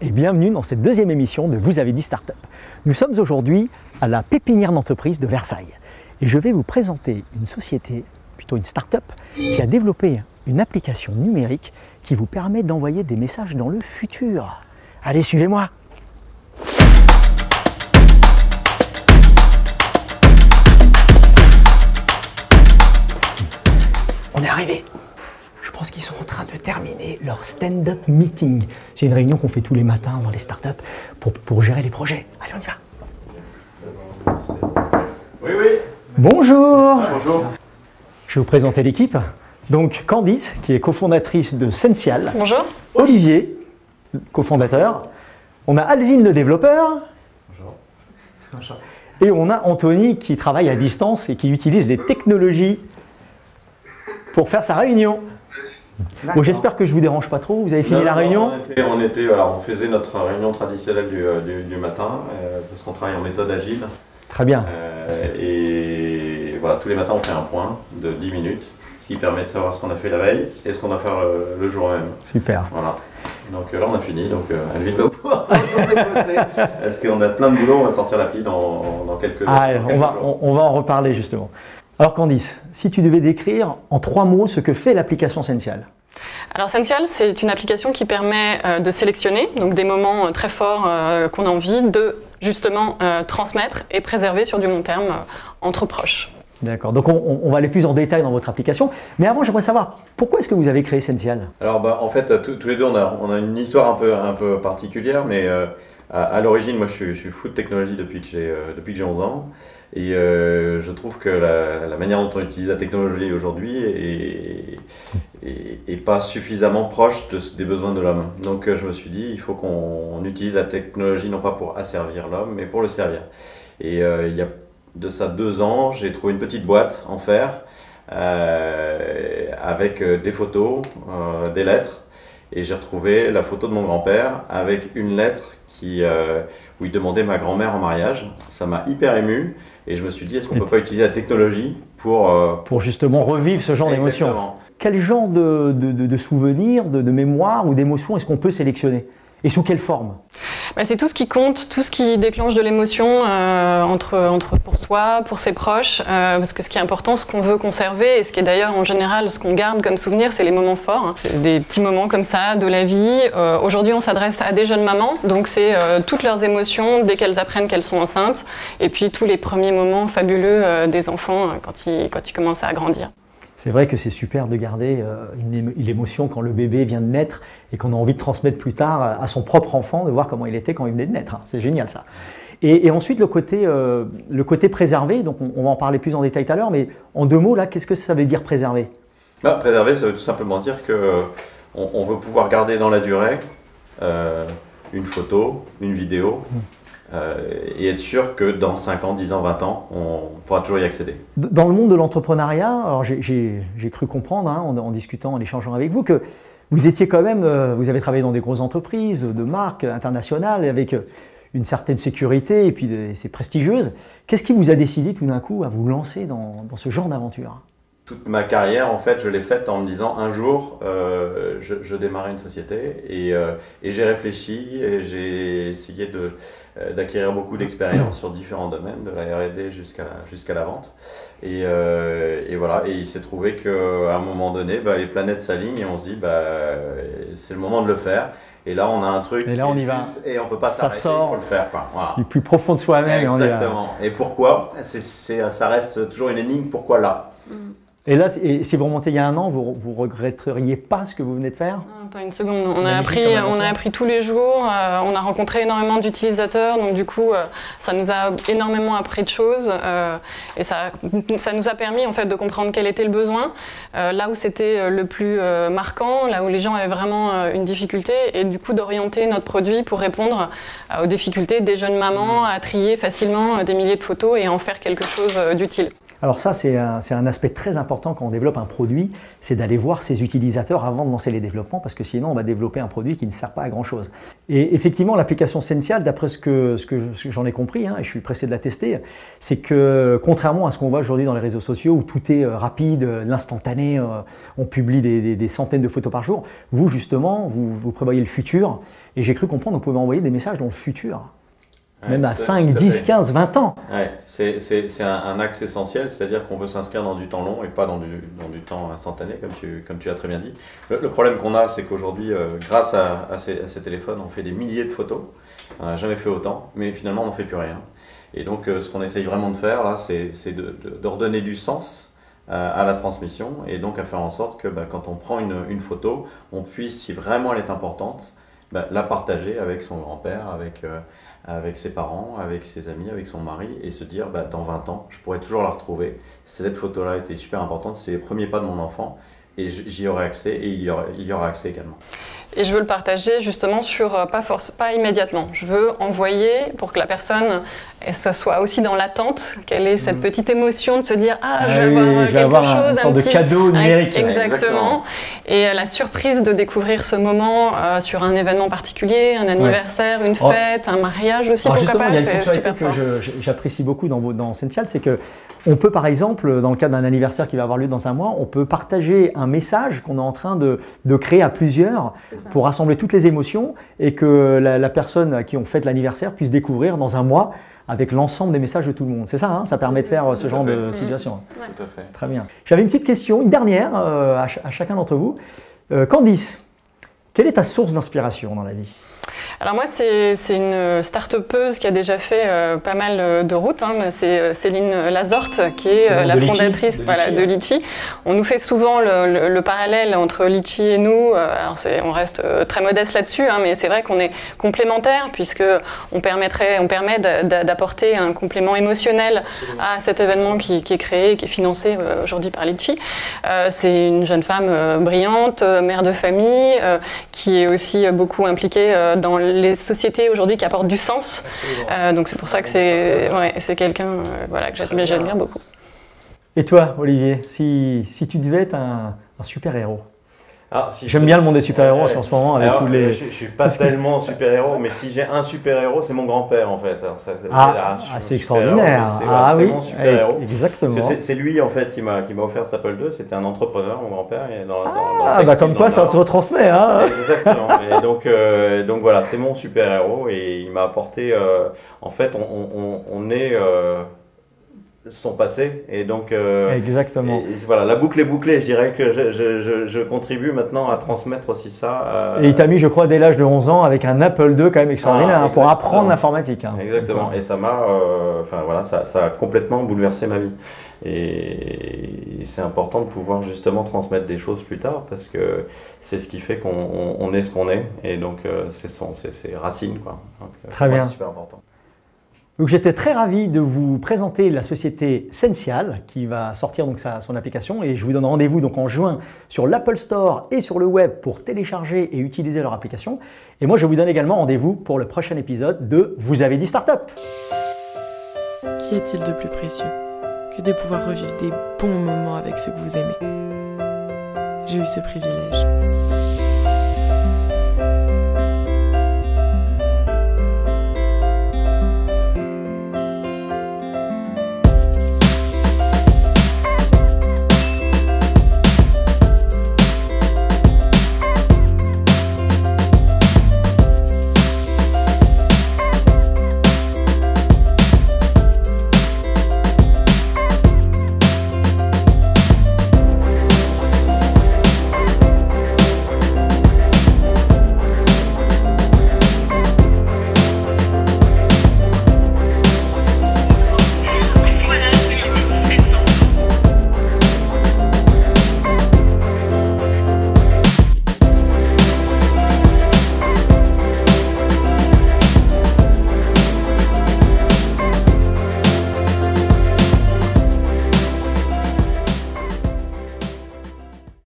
et bienvenue dans cette deuxième émission de Vous avez dit Startup. Nous sommes aujourd'hui à la pépinière d'entreprise de Versailles et je vais vous présenter une société, plutôt une start-up, qui a développé une application numérique qui vous permet d'envoyer des messages dans le futur. Allez, suivez-moi! On est arrivé. Je pense qu'ils sont en train de terminer leur stand-up meeting. C'est une réunion qu'on fait tous les matins dans les startups pour gérer les projets. Allez, on y va. Oui, oui. Bonjour. Bonjour. Je vais vous présenter l'équipe. Donc Candice, qui est cofondatrice de Sensial. Bonjour. Olivier, cofondateur. On a Alvin, le développeur. Bonjour. Bonjour. Et on a Anthony, qui travaille à distance et qui utilise les technologies pour faire sa réunion. Bon, j'espère que je vous dérange pas trop. Vous avez fini la réunion? On faisait notre réunion traditionnelle du matin parce qu'on travaille en méthode agile. Très bien. Et voilà, tous les matins on fait un point de 10 minutes, ce qui permet de savoir ce qu'on a fait la veille et ce qu'on va faire le jour même. Super. Voilà. Donc là on a fini, donc Alvin va pouvoir retourner bosser. Parce qu'on a plein de boulot, on va sortir l'appli dans quelques jours. On va en reparler justement. Alors Candice, si tu devais décrire en 3 mots ce que fait l'application Sensial. Alors Sensial, c'est une application qui permet de sélectionner donc des moments très forts qu'on a envie de justement transmettre et préserver sur du long terme entre proches. D'accord, donc on va aller plus en détail dans votre application. Mais avant, j'aimerais savoir, pourquoi est-ce que vous avez créé Sensial? Alors en fait, tous les deux, on a une histoire un peu particulière, mais à l'origine, moi je suis fou de technologie depuis que j'ai 11 ans. Et je trouve que la manière dont on utilise la technologie aujourd'hui est pas suffisamment proche des besoins de l'homme. Donc je me suis dit, il faut qu'on utilise la technologie non pas pour asservir l'homme, mais pour le servir. Et il y a de ça 2 ans, j'ai trouvé une petite boîte en fer avec des photos, des lettres. Et j'ai retrouvé la photo de mon grand-père avec une lettre où il demandait ma grand-mère en mariage. Ça m'a hyper ému et je me suis dit, est-ce qu'on ne peut pas utiliser la technologie pour justement revivre ce genre d'émotion? Quel genre de souvenirs, de mémoires ou d'émotions est-ce qu'on peut sélectionner? Et sous quelle forme? C'est tout ce qui compte, tout ce qui déclenche de l'émotion pour soi, pour ses proches, parce que ce qui est important, ce qu'on veut conserver, et ce qui est d'ailleurs en général ce qu'on garde comme souvenir, c'est les moments forts. Hein. C'est des petits moments comme ça de la vie. Aujourd'hui, on s'adresse à des jeunes mamans, donc c'est toutes leurs émotions dès qu'elles apprennent qu'elles sont enceintes, et puis tous les premiers moments fabuleux des enfants quand ils commencent à grandir. C'est vrai que c'est super de garder l'émotion quand le bébé vient de naître et qu'on a envie de transmettre plus tard à son propre enfant, de voir comment il était quand il venait de naître. C'est génial ça. Et ensuite le côté préservé, donc on va en parler plus en détail tout à l'heure, mais en 2 mots là, qu'est-ce que ça veut dire préserver? Préserver, ça veut tout simplement dire qu'on veut pouvoir garder dans la durée une photo, une vidéo. Et être sûr que dans 5 ans, 10 ans, 20 ans, on pourra toujours y accéder. Dans le monde de l'entrepreneuriat, j'ai cru comprendre en discutant, en échangeant avec vous, que vous étiez quand même, vous avez travaillé dans des grosses entreprises, de marques internationales, avec une certaine sécurité et puis c'est prestigieuse. Qu'est-ce qui vous a décidé tout d'un coup à vous lancer dans ce genre d'aventure? Toute ma carrière, en fait, je l'ai faite en me disant un jour, je démarrais une société et j'ai réfléchi et j'ai essayé d'acquérir beaucoup d'expérience sur différents domaines, de la R&D jusqu'à la vente. Et voilà, et il s'est trouvé qu'à un moment donné, les planètes s'alignent et on se dit, c'est le moment de le faire. Et là, on a un truc et là, on y va. Et on ne peut pas s'arrêter, il faut le faire. Voilà. Du plus profond de soi-même. Exactement. Et pourquoi? Ça reste toujours une énigme, pourquoi là? Et là, si vous remontez il y a 1 an, vous regretteriez pas ce que vous venez de faire? Pas une seconde. On a appris tous les jours, on a rencontré énormément d'utilisateurs, donc du coup, ça nous a énormément appris de choses et ça nous a permis en fait de comprendre quel était le besoin, là où c'était le plus marquant, là où les gens avaient vraiment une difficulté et du coup d'orienter notre produit pour répondre aux difficultés des jeunes mamans, à trier facilement des milliers de photos et en faire quelque chose d'utile. Alors ça, c'est un aspect très important quand on développe un produit, c'est d'aller voir ses utilisateurs avant de lancer les développements, parce que sinon on va développer un produit qui ne sert pas à grand chose. Et effectivement, l'application Sential, d'après ce que j'en ai compris, et je suis pressé de la tester, c'est que contrairement à ce qu'on voit aujourd'hui dans les réseaux sociaux où tout est rapide, l'instantané, on publie des centaines de photos par jour, vous justement, vous prévoyez le futur, et j'ai cru comprendre que vous pouvez envoyer des messages dans le futur. Même à 5, 10, 15, 20 ans. Ouais, c'est un axe essentiel, c'est-à-dire qu'on veut s'inscrire dans du temps long et pas dans du temps instantané, comme tu as très bien dit. Le problème qu'on a, c'est qu'aujourd'hui, grâce à ces téléphones, on fait des milliers de photos. On n'a jamais fait autant, mais finalement, on n'en fait plus rien. Et donc, ce qu'on essaye vraiment de faire, là, c'est de redonner du sens à la transmission et donc à faire en sorte que quand on prend une photo, on puisse, si vraiment elle est importante, la partager avec son grand-père, avec ses parents, avec ses amis, avec son mari, et se dire dans 20 ans, je pourrais toujours la retrouver. Cette photo-là était super importante, c'est les premiers pas de mon enfant, et j'y aurai accès, et il y aura accès également. Et je veux le partager justement pas immédiatement. Je veux envoyer pour que la personne se soit aussi dans l'attente, qu'elle ait cette petite émotion de se dire « Ah, je vais avoir quelque chose, une sorte de cadeau numérique. » Exactement. Et la surprise de découvrir ce moment sur un événement particulier, un anniversaire, une fête, un mariage aussi, pourquoi pas. Il y a une fonctionnalité que j'apprécie beaucoup dans Sential, c'est qu'on peut par exemple, dans le cadre d'un anniversaire qui va avoir lieu dans un mois, on peut partager un message qu'on est en train de créer à plusieurs pour rassembler toutes les émotions et que la personne à qui on fête l'anniversaire puisse découvrir dans un mois avec l'ensemble des messages de tout le monde. C'est ça, hein, ça permet de faire ce genre de situation. Tout à fait. Très bien. J'avais une petite question, une dernière à chacun d'entre vous. Candice, quelle est ta source d'inspiration dans la vie ? Alors moi, c'est une start-upeuse qui a déjà fait pas mal de routes. C'est Céline Lazorte qui est la fondatrice de Litchi. On nous fait souvent le parallèle entre Litchi et nous. Alors on reste très modeste là-dessus, mais c'est vrai qu'on est complémentaires puisque on permet d'apporter un complément émotionnel à cet événement qui est créé, qui est financé aujourd'hui par Litchi. C'est une jeune femme brillante, mère de famille, qui est aussi beaucoup impliquée dans les sociétés aujourd'hui qui apportent du sens. Donc c'est pour ça que c'est quelqu'un que j'admire beaucoup. Et toi, Olivier, si tu devais être un super-héros? J'aime bien le monde des super-héros en ce moment avec tous les... Je suis pas tellement super-héros, mais si j'ai un super-héros, c'est mon grand-père en fait. C'est extraordinaire. C'est mon super-héros. Exactement. C'est lui en fait qui m'a offert cet Apple II. C'était un entrepreneur, mon grand-père. Comme quoi ça se retransmet. Hein. Exactement. Et donc voilà, c'est mon super-héros et il m'a apporté. En fait, on est son passé et donc exactement. Et voilà, la boucle est bouclée. Je dirais que je contribue maintenant à transmettre aussi ça. Et il t'a mis, je crois, dès l'âge de 11 ans avec un Apple II quand même extraordinaire pour apprendre l'informatique. Exactement. Et ça m'a, ça a complètement bouleversé ma vie. Et c'est important de pouvoir justement transmettre des choses plus tard parce que c'est ce qui fait qu'on est ce qu'on est. Et donc c'est ses racines, quoi. Donc, très bien. C'est super important. Donc j'étais très ravi de vous présenter la société Sential qui va sortir donc son application et je vous donne rendez-vous donc en juin sur l'Apple Store et sur le web pour télécharger et utiliser leur application. Et moi je vous donne également rendez-vous pour le prochain épisode de Vous avez dit Startup. Qu'y a-t-il de plus précieux que de pouvoir revivre des bons moments avec ceux que vous aimez? J'ai eu ce privilège.